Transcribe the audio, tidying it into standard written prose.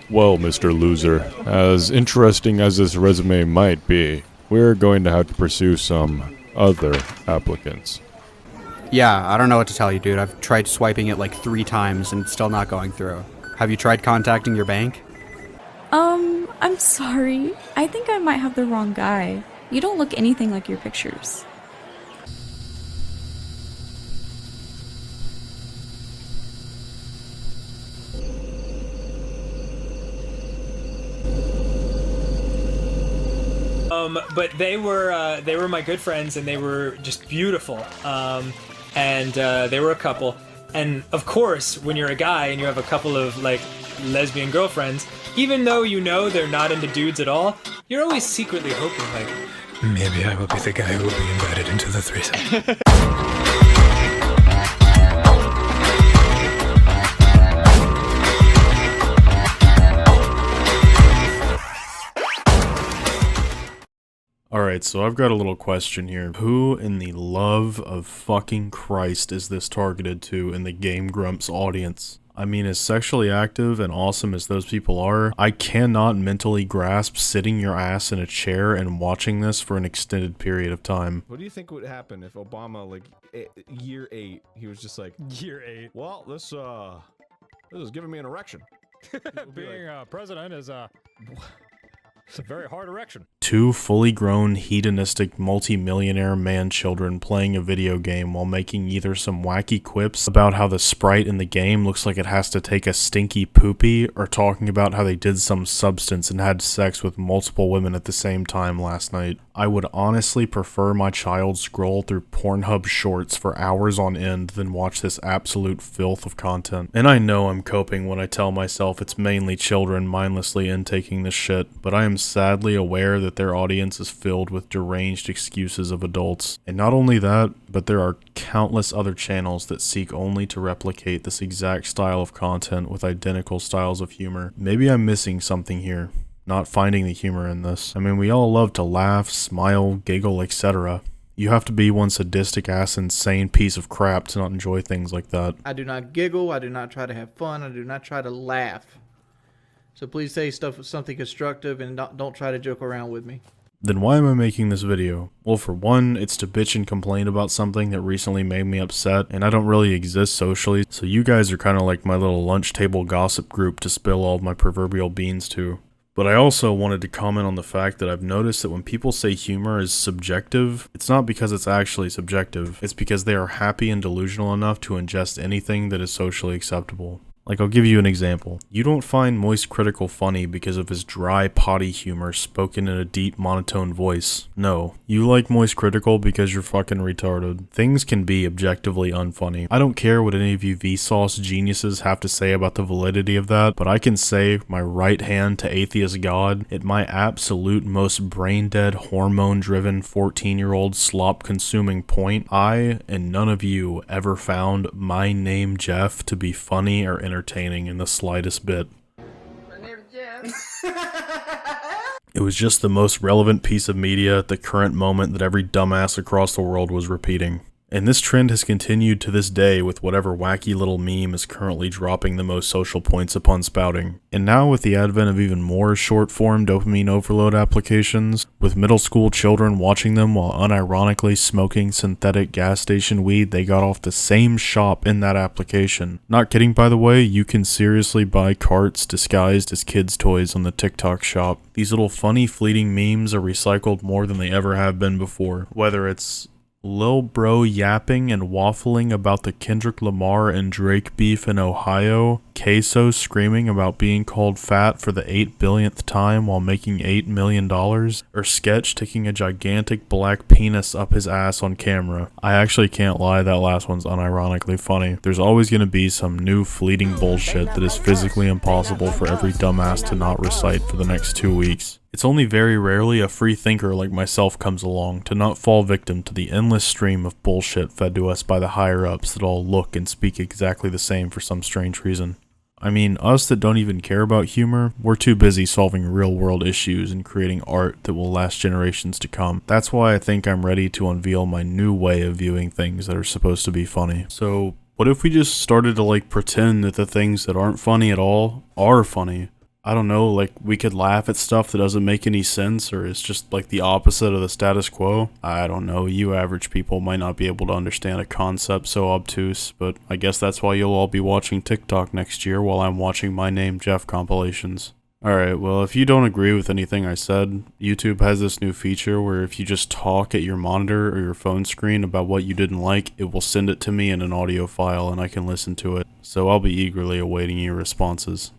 Well, Mr. Loser, as interesting as this resume might be, we're going to have to pursue some other applicants. Yeah, I don't know what to tell you, dude. I've tried swiping it like 3 times and it's still not going through. Have you tried contacting your bank? I'm sorry. I think I might have the wrong guy. You don't look anything like your pictures. But they were my good friends, and they were just beautiful. And they were a couple. And of course, when you're a guy and you have a couple of like lesbian girlfriends, even though you know they're not into dudes at all, you're always secretly hoping like, maybe I will be the guy who will be invited into the threesome. Alright, so I've got a little question here. Who in the love of fucking Christ is this targeted to in the Game Grumps audience? I mean, as sexually active and awesome as those people are, I cannot mentally grasp sitting your ass in a chair and watching this for an extended period of time. What do you think would happen if Obama, like, year 8, he was just like, Year 8. well, this is giving me an erection. Being president is it's a very hard erection. 2 fully grown, hedonistic, multi-millionaire man-children playing a video game while making either some wacky quips about how the sprite in the game looks like it has to take a stinky poopy, or talking about how they did some substance and had sex with multiple women at the same time last night. I would honestly prefer my child scroll through Pornhub shorts for hours on end than watch this absolute filth of content. And I know I'm coping when I tell myself it's mainly children mindlessly intaking this shit, but I am sadly aware that their audience is filled with deranged excuses of adults. And not only that, but there are countless other channels that seek only to replicate this exact style of content with identical styles of humor. Maybe I'm missing something here, not finding the humor in this. I mean, we all love to laugh, smile, giggle, etc. You have to be one sadistic ass insane piece of crap to not enjoy things like that. I do not giggle, I do not try to have fun, I do not try to laugh. So please say something constructive and don't try to joke around with me. Then why am I making this video? Well, for one, it's to bitch and complain about something that recently made me upset, and I don't really exist socially, so you guys are kind of like my little lunch table gossip group to spill all of my proverbial beans to. But I also wanted to comment on the fact that I've noticed that when people say humor is subjective, it's not because it's actually subjective, it's because they are happy and delusional enough to ingest anything that is socially acceptable. Like, I'll give you an example. You don't find Moist Critical funny because of his dry, potty humor spoken in a deep, monotone voice. No. You like Moist Critical because you're fucking retarded. Things can be objectively unfunny. I don't care what any of you Vsauce geniuses have to say about the validity of that, but I can say my right hand to atheist God at my absolute most brain-dead, hormone-driven 14-year-old slop-consuming point. I, and none of you, ever found My Name Jeff to be funny or entertaining in the slightest bit. My name's Jeff. It was just the most relevant piece of media at the current moment that every dumbass across the world was repeating. And this trend has continued to this day with whatever wacky little meme is currently dropping the most social points upon spouting. And now with the advent of even more short-form dopamine overload applications, with middle school children watching them while unironically smoking synthetic gas station weed they got off the same shop in that application. Not kidding, by the way, you can seriously buy carts disguised as kids' toys on the TikTok shop. These little funny fleeting memes are recycled more than they ever have been before. Whether it's Lil Bro yapping and waffling about the Kendrick Lamar and Drake beef in Ohio, Queso screaming about being called fat for the 8 billionth time while making $8 million, or Sketch taking a gigantic black penis up his ass on camera. I actually can't lie, that last one's unironically funny. There's always going to be some new fleeting bullshit that is physically impossible for every dumbass to not recite for the next 2 weeks. It's only very rarely a free thinker like myself comes along to not fall victim to the endless stream of bullshit fed to us by the higher-ups that all look and speak exactly the same for some strange reason. I mean, us that don't even care about humor, we're too busy solving real-world issues and creating art that will last generations to come. That's why I think I'm ready to unveil my new way of viewing things that are supposed to be funny. So, what if we just started to, pretend that the things that aren't funny at all are funny? I don't know, like, we could laugh at stuff that doesn't make any sense, or it's just, like, the opposite of the status quo. I don't know, you average people might not be able to understand a concept so obtuse, but I guess that's why you'll all be watching TikTok next year while I'm watching My Name Jeff compilations. Alright, well, if you don't agree with anything I said, YouTube has this new feature where if you just talk at your monitor or your phone screen about what you didn't like, it will send it to me in an audio file and I can listen to it. So I'll be eagerly awaiting your responses.